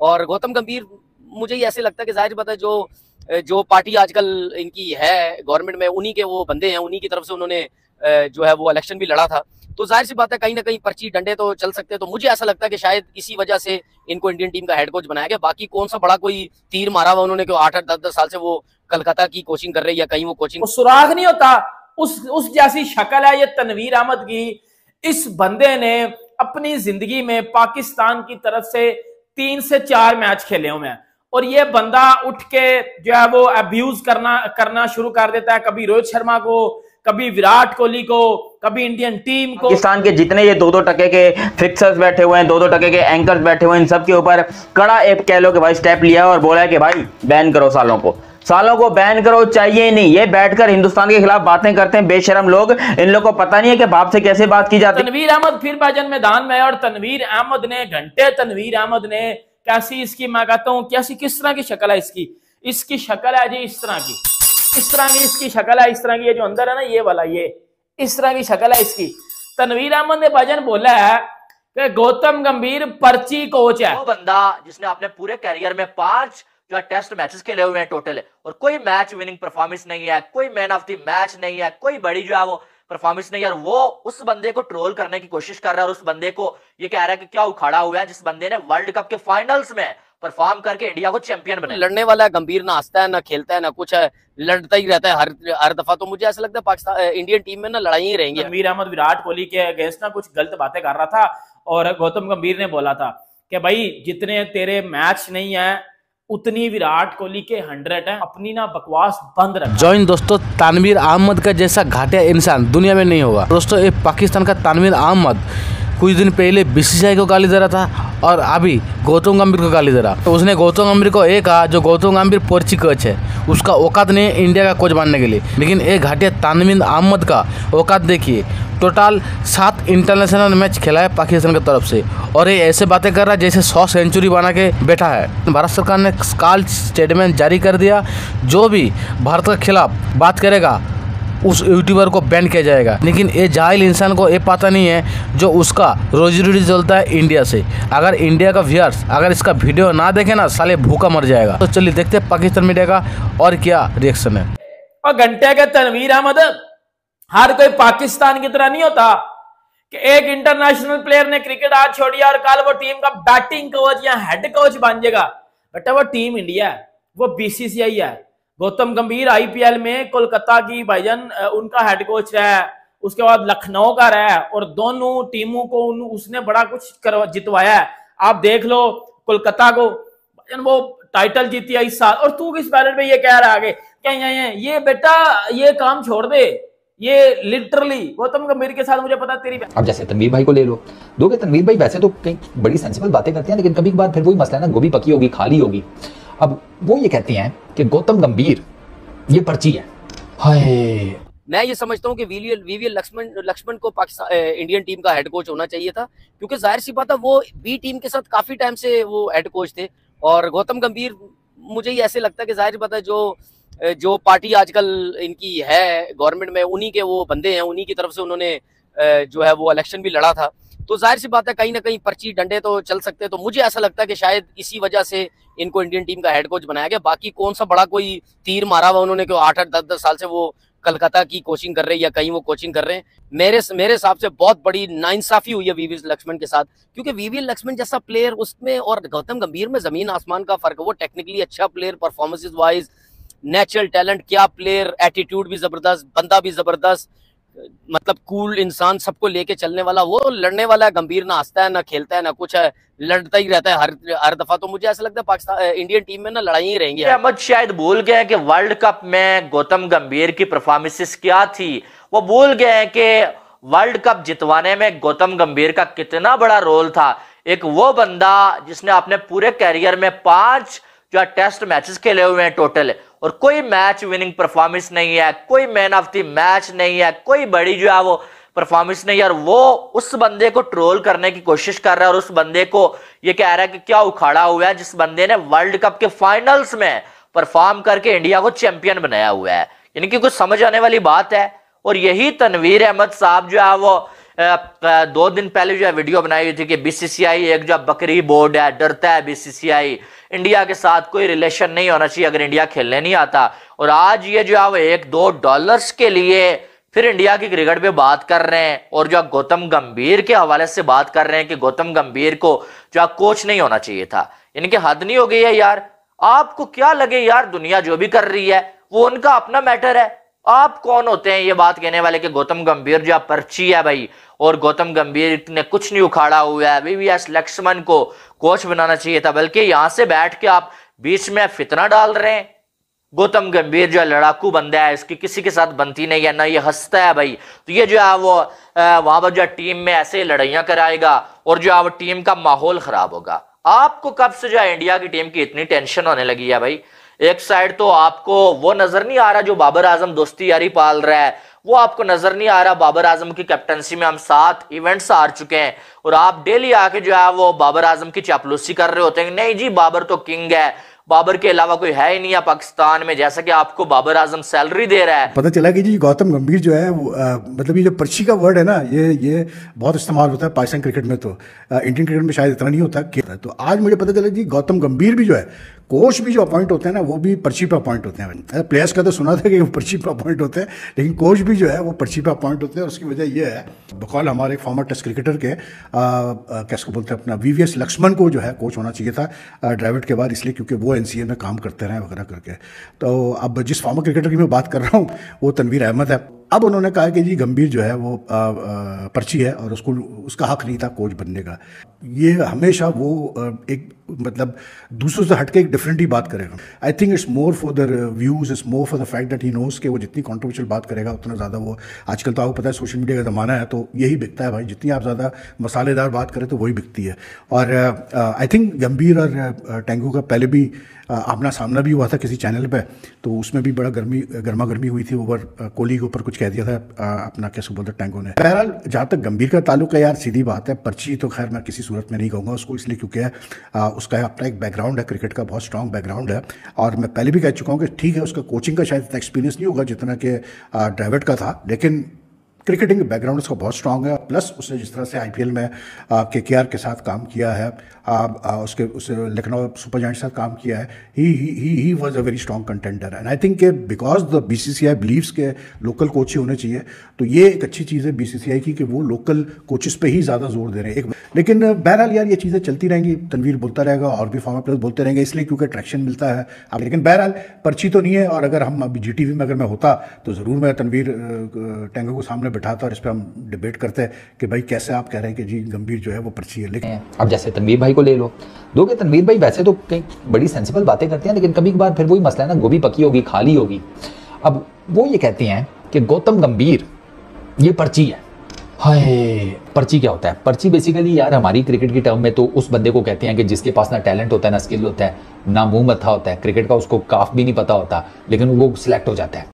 और गौतम गंभीर मुझे ये ऐसे लगता है कि जाहिर बात है जो पार्टी आजकल इनकी है गवर्नमेंट में, उन्हीं के वो बंदे हैं, उन्हीं की तरफ से उन्होंने जो है वो इलेक्शन भी लड़ा था। तो जाहिर सी बात है कहीं ना कहीं पर्ची डंडे तो चल सकते हैं। तो मुझे ऐसा लगता है कि शायद इसी वजह से इनको इंडियन टीम का हेड कोच बनाया गया। बाकी कौन सा बड़ा कोई तीर मारा हुआ उन्होंने, 8-10 साल से वो कलकत्ता की कोचिंग कर रहे हैं या कहीं वो कोचिंग, सुराग नहीं होता उस जैसी शक्ल है ये तनवीर अहमद की। इस बंदे ने अपनी जिंदगी में पाकिस्तान की तरफ से 3 से 4 मैच खेले हुए हैं और ये बंदा उठ के जो है वो अब्यूज करना शुरू कर देता है, कभी रोहित शर्मा को, कभी विराट कोहली को, कभी इंडियन टीम को। पाकिस्तान के जितने ये 2-2 टके के फिक्सर्स बैठे हुए हैं, 2-2 टके के एंकर्स बैठे हुए हैं, इन सब के ऊपर कड़ा एक कह लो कि भाई स्टेप लिया और बोला है कि भाई बैन करो, सालों को बैन करो, चाहिए ही नहीं। ये बैठकर हिंदुस्तान के खिलाफ बातें करते हैं बेशरम लोग, इन लोगों को पता नहीं है कि बाप से कैसे बात की जाती है। तनवीर अहमद फिर भाईजान मैदान में, और तनवीर अहमद ने कैसी इसकी, मैं कहता हूं कैसी, किस तरह की शक्ल है इसकी शक्ल है जी इस तरह की इसकी शक्ल है, इस तरह की, ये जो अंदर है ना ये वाला, ये इस तरह की शक्ल है इसकी। तनवीर अहमद ने भाईजान बोला है कि गौतम गंभीर पर्ची कोच है। वो बंदा जिसने अपने पूरे कैरियर में 5 जो टेस्ट मैचेस खेले हुए हैं टोटल, और कोई मैच विनिंग परफॉर्मेंस नहीं है, कोई मैन ऑफ द मैच नहीं है, कोई बड़ी जो है वो परफॉर्मेंस नहीं है, और वो उस बंदे को ट्रोल करने की कोशिश कर रहा है और उस बंदे को ये कह रहा है कि क्या उखाड़ा हुआ है, जिस बंदे ने वर्ल्ड कप के फाइनल्स में परफॉर्म करके इंडिया को चैंपियन बनाया। लड़ने वाला है गंभीर, ना हंसता है ना खेलता है ना कुछ है, लड़ता ही रहता है हर दफा। तो मुझे ऐसा लगता है पाकिस्तान इंडियन टीम में ना लड़ाई ही रहेंगी। तनवीर अहमद विराट कोहली के अगेंस्ट ना कुछ गलत बातें कर रहा था और गौतम गंभीर ने बोला था कि भाई जितने तेरे मैच नहीं है उतनी विराट कोहली के 100 है, अपनी ना बकवास बंद रख। जॉइन दोस्तों, तनवीर अहमद का जैसा घाटिया इंसान दुनिया में नहीं होगा दोस्तों। ये पाकिस्तान का तनवीर अहमद कुछ दिन पहले बीसीसीआई को गाली दे रहा था और अभी गौतम गंभीर को गाली दे रहा। तो उसने गौतम गंभीर को एक कहा जो गौतम गंभीर पर्ची कोच है, उसका औकात नहीं है इंडिया का कोच बनने के लिए। लेकिन एक घाटिया तनवीर अहमद का औकात देखिए, टोटल 7 इंटरनेशनल मैच खेला है पाकिस्तान की तरफ से और ये ऐसे बातें कर रहा है जैसे 100 सेंचुरी बना के बैठा है। भारत सरकार ने कल स्टेटमेंट जारी कर दिया, जो भी भारत के खिलाफ बात करेगा उस यूट्यूबर को बैन किया जाएगा। लेकिन ये जाहिल इंसान को ये पता नहीं है जो उसका रोजी रोटी चलता है इंडिया से। अगर इंडिया का व्यूअर्स अगर इसका वीडियो ना देखे ना, साले भूखा मर जाएगा। तो चलिए देखते हैं पाकिस्तान मीडिया का और क्या रिएक्शन है। और घंटे के तनवीर अहमद हर कोई पाकिस्तान की तरह नहीं होता कि एक इंटरनेशनल प्लेयर ने क्रिकेट आज छोड़िया और कल वो टीम का बैटिंग कोच या हेड कोच बन जाएगा। बेटा वो टीम इंडिया है, वो बीसीसीआई है। गौतम गंभीर आईपीएल में कोलकाता की भाईजान उनका हेड कोच रहा है, उसके बाद लखनऊ का रहा है और दोनों टीमों को उसने बड़ा कुछ जितवाया है। आप देख लो कोलकाता को वो टाइटल जीती है इस साल, और तू किस बैलेट पे ये कह रहा है आगे क्या ये बेटा ये काम छोड़ दे। ये लिटरली गौतम गंभीर के साथ मुझे पता तेरी। अब जैसे तनवीर भाई को ले लो, दोगे तनवीर भाई वैसे तो कई बड़ी सेंसिबल बातें करते हैं, लेकिन कभी कभार फिर वही मसला है ना, गोभी पकी होगी खाली होगी। अब वो ये कहते हैं कि गौतम गंभीर ये पर्ची है। हाय, मैं ये समझता हूँ कि वीवीएल लक्ष्मण को पाकिस्तान इंडियन टीम का हेड कोच होना चाहिए था, क्योंकि जाहिर सी बात है वो बी टीम के साथ काफी टाइम से वो हेड कोच थे। और गौतम गंभीर मुझे ये ऐसे लगता है कि जाहिर बात है जो पार्टी आजकल इनकी है गवर्नमेंट में, उन्हीं के वो बंदे हैं, उन्हीं की तरफ से उन्होंने जो है वो इलेक्शन भी लड़ा था। तो जाहिर सी बात है कहीं ना कहीं पर्ची डंडे तो चल सकते हैं। तो मुझे ऐसा लगता है कि शायद इसी वजह से इनको इंडियन टीम का हेड कोच बनाया गया। बाकी कौन सा बड़ा कोई तीर मारा हुआ उन्होंने, 8-10 साल से वो कलकत्ता की कोचिंग कर रहे हैं या कहीं वो कोचिंग कर रहे हैं। मेरे हिसाब से बहुत बड़ी नाइंसाफी हुई है वीवीएल लक्ष्मण के साथ, क्योंकि वीवीएल लक्ष्मण जैसा प्लेयर उसमें और गौतम गंभीर में जमीन आसमान का फर्क है। वो टेक्निकली अच्छा player, performances wise natural talent, क्या प्लेयर, एटीट्यूड भी जबरदस्त, बंदा भी जबरदस्त, मतलब कूल इंसान, सबको लेके चलने वाला। वो लड़ने वाला है गंभीर, ना हंसता है ना खेलता है ना कुछ है, लड़ता ही रहता है हर दफा। तो मुझे ऐसा लगता है पाकिस्तान इंडियन टीम में ना लड़ाई ही रहेंगी। अहमद शायद भूल गए कि वर्ल्ड कप में गौतम गंभीर की परफॉर्मेंसेस क्या थी। वो भूल गए कि वर्ल्ड कप जितवाने में गौतम गंभीर का कितना बड़ा रोल था। एक वो बंदा जिसने अपने पूरे कैरियर में 5 जो टेस्ट मैचेस खेले हुए हैं टोटल, और कोई मैच विनिंग परफॉर्मेंस नहीं है, कोई मैन ऑफ द मैच नहीं है, कोई बड़ी जो है वो परफॉर्मेंस नहीं है, और वो उस बंदे को ट्रोल करने की कोशिश कर रहा है और उस बंदे को ये कह रहा है कि क्या उखाड़ा हुआ है, जिस बंदे ने वर्ल्ड कप के फाइनल्स में परफॉर्म करके इंडिया को चैंपियन बनाया हुआ है। यानी कि कुछ समझ आने वाली बात है। और यही तनवीर अहमद साहब जो है वो 2 दिन पहले जो है वीडियो बनाई हुई थी कि बीसीसीआई एक जो बकरी बोर्ड है, डरता है बीसीसीआई, इंडिया के साथ कोई रिलेशन नहीं होना चाहिए अगर इंडिया खेलने नहीं आता। और आज ये जो है वो $1-2 के लिए फिर इंडिया की क्रिकेट पे बात कर रहे हैं और जो गौतम गंभीर के हवाले से बात कर रहे हैं कि गौतम गंभीर को जो कोच नहीं होना चाहिए था। इनकी हद नहीं हो गई है यार? आपको क्या लगे यार, दुनिया जो भी कर रही है वो उनका अपना मैटर है। आप कौन होते हैं ये बात कहने वाले कि गौतम गंभीर जो पर्ची है भाई, और गौतम गंभीर ने कुछ नहीं उखाड़ा हुआ है, वीवीएस लक्ष्मण को कोच बनाना चाहिए था, बल्कि यहां से बैठ के आप बीच में फितना डाल रहे हैं। गौतम गंभीर जो लड़ाकू बंदा है, इसकी किसी के साथ बनती नहीं है, ना ये हंसता है भाई, तो ये जो है वो वहां पर जो टीम में ऐसे लड़ाइयां कराएगा और जो है वो टीम का माहौल खराब होगा। आपको कब से जो है इंडिया की टीम की इतनी टेंशन होने लगी है भाई? एक साइड तो आपको वो नजर नहीं आ रहा जो बाबर आजम दोस्ती यारी पाल रहा है, वो आपको नजर नहीं आ रहा। बाबर आजम की कैप्टनसी में हम 7 इवेंट्स हार चुके हैं और आप डेली आके जो है वो बाबर आजम की चापलूसी कर रहे होते हैं। नहीं जी, बाबर तो किंग है, बाबर के अलावा कोई है ही नहीं है पाकिस्तान में, जैसा कि आपको बाबर आजम सैलरी दे रहा है। पता चला कि जी गौतम गंभीर जो है मतलब ये जो पर्ची का वर्ड है ना, ये बहुत इस्तेमाल होता है पाकिस्तान क्रिकेट में, तो इंडियन क्रिकेट में शायद इतना नहीं होता कि। तो आज मुझे पता चला जी गौतम गंभीर भी जो है, कोच भी जो अपॉइंट होते हैं ना, वो भी पर्ची पे अपॉइंट होते हैं। प्लेयर्स का तो सुना था कि वो पर्ची पे अपॉइंट होते हैं, लेकिन कोच भी जो है वो पर्ची पे अपॉइंट होते हैं। और उसकी वजह ये है, बकौल हमारे एक फॉर्मर टेस्ट क्रिकेटर के कैसे बोलते हैं अपना वीवीएस लक्ष्मण को जो है कोच होना चाहिए था ड्राविड के बाद, इसलिए क्योंकि वो एनसीए में काम करते रहे वगैरह करके। तो अब जिस फॉर्मर क्रिकेटर की मैं बात कर रहा हूँ वो तनवीर अहमद है। अब उन्होंने कहा कि जी गंभीर जो है वो पर्ची है और उसका हक नहीं था कोच बनने का। ये हमेशा वो एक मतलब दूसरों से हटके एक डिफरेंट ही बात करेगा। I think it's more for the views, it's more for the fact that he knows कि वो जितनी कॉन्ट्रोवर्शियल बात करेगा उतना ज़्यादा वो, आजकल तो आपको पता है सोशल मीडिया का ज़माना है, तो यही बिकता है भाई, जितनी आप ज़्यादा मसालेदार बात करें तो वही बिकती है। और आई थिंक गंभीर और टेंगू का पहले भी आमना सामना भी हुआ था किसी चैनल पे, तो उसमें भी बड़ा गर्मा गर्मी हुई थी, ओवर कोहली के ऊपर कुछ कह दिया था अपना कैसे बोलते टेंगो ने। बहरहाल जहाँ तक गंभीर का ताल्लुक है यार, सीधी बात है, पर्ची तो खैर मैं किसी सूरत में नहीं कहूँगा उसको, इसलिए क्योंकि उसका अपना एक बैकग्राउंड है, क्रिकेट का बहुत स्ट्रॉन्ग बैकग्राउंड है। और मैं पहले भी कह चुका हूँ कि ठीक है उसका कोचिंग का शायद इतना एक्सपीरियंस नहीं होगा जितना कि ड्राविड का था, लेकिन क्रिकेटिंग बैकग्राउंड उसका बहुत स्ट्रांग है। प्लस उसने जिस तरह से आईपीएल में केकेआर के साथ काम किया है, उससे लखनऊ सुपर जायंट्स के साथ काम किया है, he was a very strong contender. And I think कि बिकॉज द बीसीसीआई बिलीव्स के लोकल कोच ही होने चाहिए, तो ये एक अच्छी चीज़ है बीसीसीआई की कि वो लोकल कोचेस पे ही ज़्यादा जोर दे रहे हैं। लेकिन बहरहाल यार ये चीज़ें चलती रहेंगी, तनवीर बोलता रहेगा और भी फॉर्मर प्लेयर्स बोलते रहेंगे, इसलिए क्योंकि ट्रैक्शन मिलता है। अब लेकिन बहरहाल पर्ची तो नहीं है, और अगर हम अभी जीटीवी में अगर मैं होता तो ज़रूर मैं तनवीर टेंगो को सामने बिठाता और इस पर हम डिबेट करते हैं कि भाई कैसे आप कह रहे हैं कि जी गंभीर जो है वो पर्ची है। लेकिन अब जैसे तनवीर भाई को ले लो, दोगे तनवीर भाई वैसे तो कई बड़ी सेंसिबल बातें करते हैं, लेकिन कभी कभार फिर वही मसला है ना, गोभी पकी होगी खाली होगी। अब वो ये कहते हैं कि गौतम गंभीर ये पर्ची है। हाय, पर्ची क्या होता है? पर्ची बेसिकली यार हमारी क्रिकेट की टर्म में तो उस बंदे को कहते हैं कि जिसके पास ना टैलेंट होता है ना स्किल होता है ना मुंह मत्था होता है, क्रिकेट का उसको काफ भी नहीं पता होता, लेकिन वो सिलेक्ट हो जाता है।